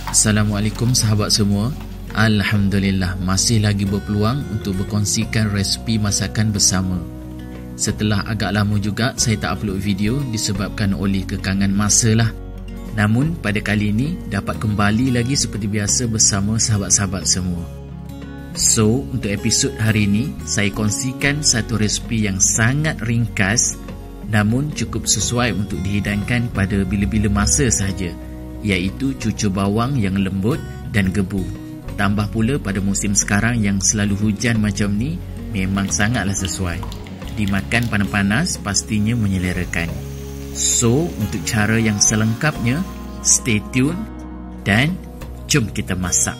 Assalamualaikum sahabat semua. Alhamdulillah masih lagi berpeluang untuk berkongsikan resipi masakan bersama. Setelah agak lama juga saya tak upload video disebabkan oleh kekangan masa lah. Namun pada kali ini dapat kembali lagi seperti biasa bersama sahabat-sahabat semua. So untuk episod hari ini saya kongsikan satu resipi yang sangat ringkas namun cukup sesuai untuk dihidangkan pada bila-bila masa sahaja, iaitu cucur bawang yang lembut dan gebu. Tambah pula pada musim sekarang yang selalu hujan macam ni, memang sangatlah sesuai. Dimakan panas-panas pastinya menyelerakan. So, untuk cara yang selengkapnya, stay tune dan jom kita masak.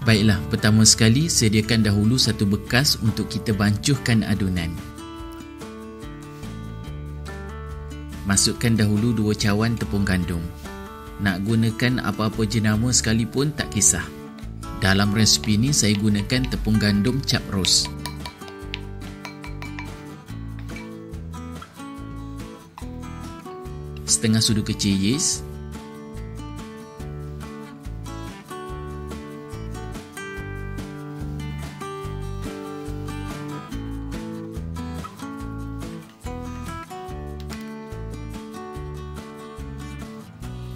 Baiklah, pertama sekali sediakan dahulu satu bekas untuk kita bancuhkan adunan. Masukkan dahulu 2 cawan tepung gandum. Nak gunakan apa-apa jenama sekalipun tak kisah. Dalam resipi ni saya gunakan tepung gandum cap roast. Setengah sudu kecil yeast.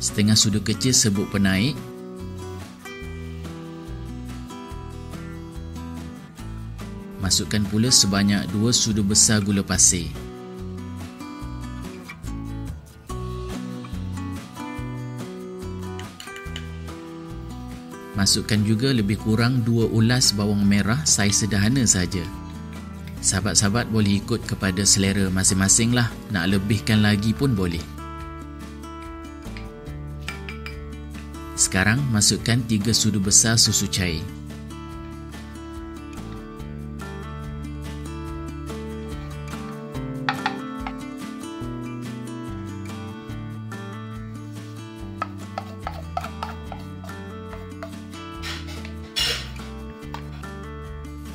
Setengah sudu kecil serbuk penaik. Masukkan pula sebanyak 2 sudu besar gula pasir. Masukkan juga lebih kurang 2 ulas bawang merah saiz sederhana saja. Sahabat-sahabat boleh ikut kepada selera masing-masing lah. Nak lebihkan lagi pun boleh. Sekarang masukkan 3 sudu besar susu cair.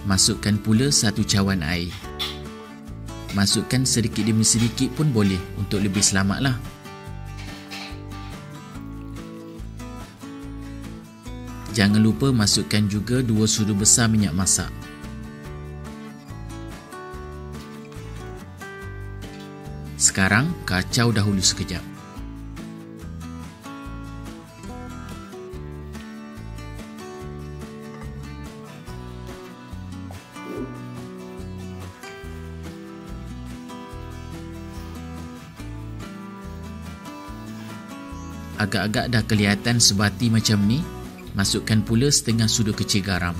Masukkan pula 1 cawan air. Masukkan sedikit demi sedikit pun boleh untuk lebih selamatlah. Jangan lupa masukkan juga 2 sudu besar minyak masak. Sekarang kacau dahulu sekejap. Agak-agak dah kelihatan sebati macam ni. Masukkan pula setengah sudu kecil garam.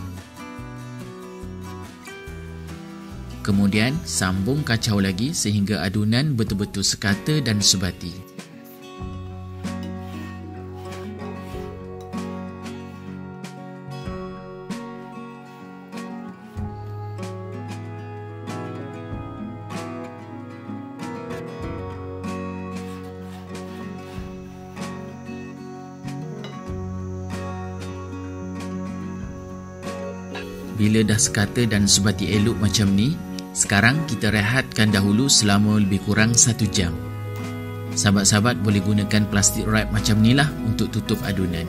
Kemudian sambung kacau lagi sehingga adunan betul-betul sekata dan sebati. Bila dah sekata dan sebati elok macam ni, sekarang kita rehatkan dahulu selama lebih kurang 1 jam. Sahabat-sahabat boleh gunakan plastik wrap macam ni lah untuk tutup adunan.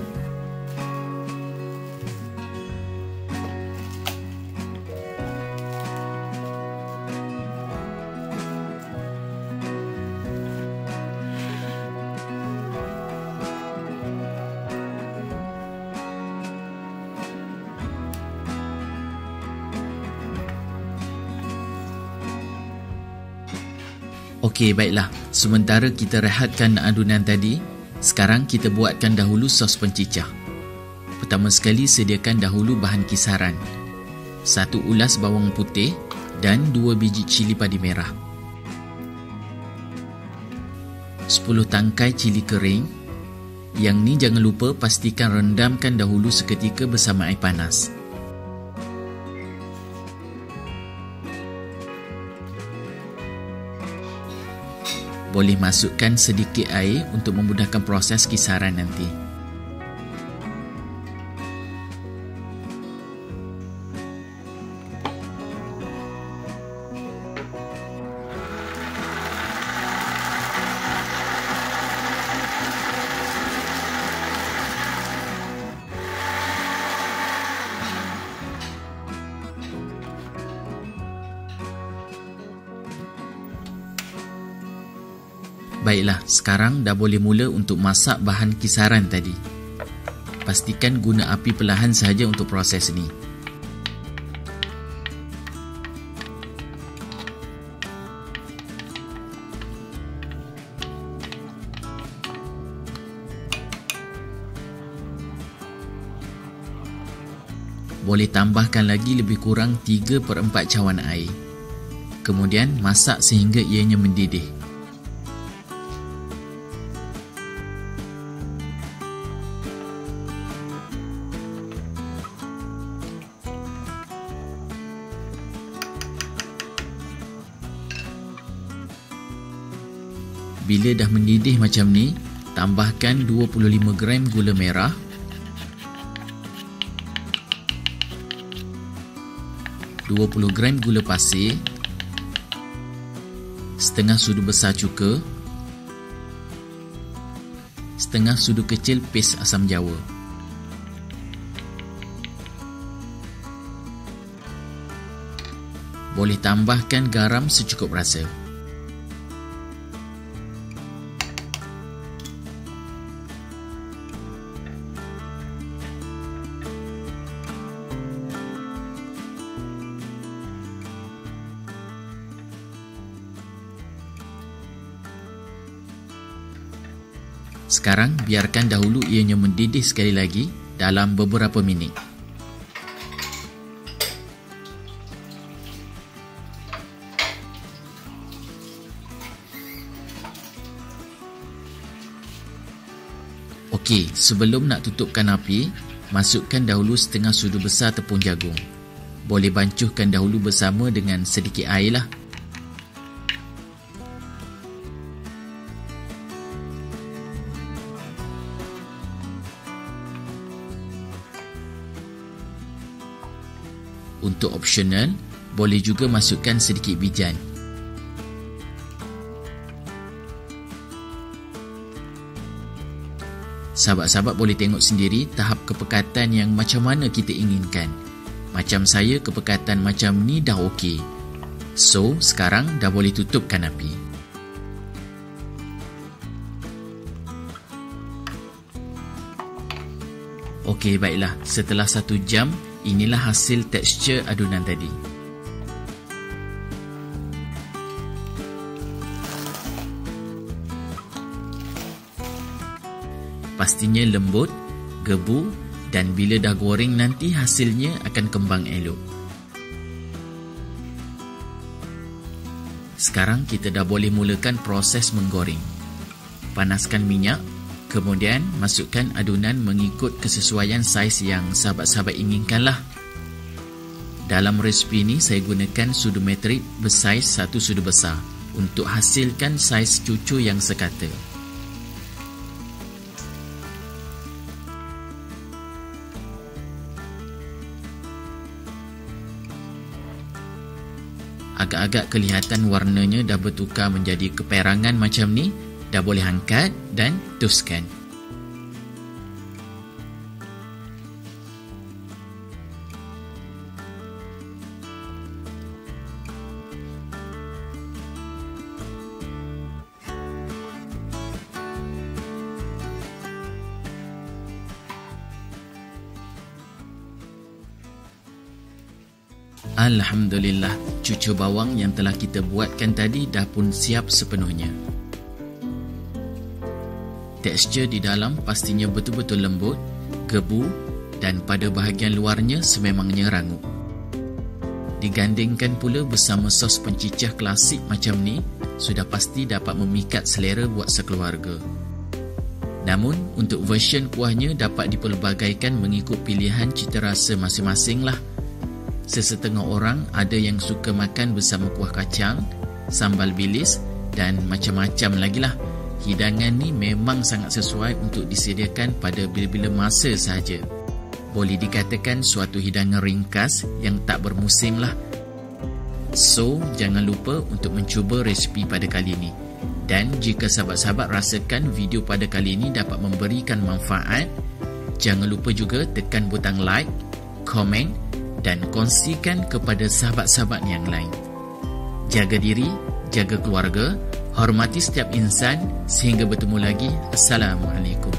Okey, baiklah. Sementara kita rehatkan adunan tadi, sekarang kita buatkan dahulu sos pencicah. Pertama sekali sediakan dahulu bahan kisaran. 1 ulas bawang putih dan 2 biji cili padi merah. 10 tangkai cili kering. Yang ni jangan lupa pastikan rendamkan dahulu seketika bersama air panas. Boleh masukkan sedikit air untuk memudahkan proses kisaran nanti. Baiklah, sekarang dah boleh mula untuk masak bahan kisaran tadi. Pastikan guna api perlahan sahaja untuk proses ni. Boleh tambahkan lagi lebih kurang 3/4 cawan air. Kemudian masak sehingga ianya mendidih. Bila dah mendidih macam ni, tambahkan 25 gram gula merah, 20 gram gula pasir, setengah sudu besar cuka, setengah sudu kecil pes asam jawa. Boleh tambahkan garam secukup rasa. Sekarang biarkan dahulu ianya mendidih sekali lagi dalam beberapa minit. Okey, sebelum nak tutupkan api, masukkan dahulu setengah sudu besar tepung jagung. Boleh bancuhkan dahulu bersama dengan sedikit air lah. Untuk opsional, boleh juga masukkan sedikit bijan. Sahabat-sahabat boleh tengok sendiri tahap kepekatan yang macam mana kita inginkan. Macam saya, kepekatan macam ni dah okey. So, sekarang dah boleh tutupkan api. Okey, baiklah. Setelah 1 jam, inilah hasil tekstur adunan tadi. Pastinya lembut, gebu dan bila dah goreng nanti hasilnya akan kembang elok. Sekarang kita dah boleh mulakan proses menggoreng. Panaskan minyak, kemudian masukkan adunan mengikut kesesuaian saiz yang sahabat-sahabat inginkanlah. Dalam resipi ini saya gunakan sudu metrik bersaiz 1 sudu besar untuk hasilkan saiz cucur yang sekata. Agak-agak kelihatan warnanya dah bertukar menjadi keperangan macam ni, dah boleh angkat dan toskan. Alhamdulillah, cucur bawang yang telah kita buatkan tadi dah pun siap sepenuhnya. Tekstur di dalam pastinya betul-betul lembut, gebu dan pada bahagian luarnya sememangnya rangup. Digandingkan pula bersama sos pencicah klasik macam ni, sudah pasti dapat memikat selera buat sekeluarga. Namun, untuk version kuahnya dapat dipelbagaikan mengikut pilihan cita rasa masing-masing lah. Sesetengah orang ada yang suka makan bersama kuah kacang, sambal bilis dan macam-macam lagi lah. Hidangan ni memang sangat sesuai untuk disediakan pada bila-bila masa sahaja. Boleh dikatakan suatu hidangan ringkas yang tak bermusim lah. So, jangan lupa untuk mencuba resipi pada kali ini. Dan jika sahabat-sahabat rasakan video pada kali ini dapat memberikan manfaat, jangan lupa juga tekan butang like, komen dan kongsikan kepada sahabat-sahabat yang lain. Jaga diri, jaga keluarga. Hormati setiap insan. Sehingga bertemu lagi. Assalamualaikum.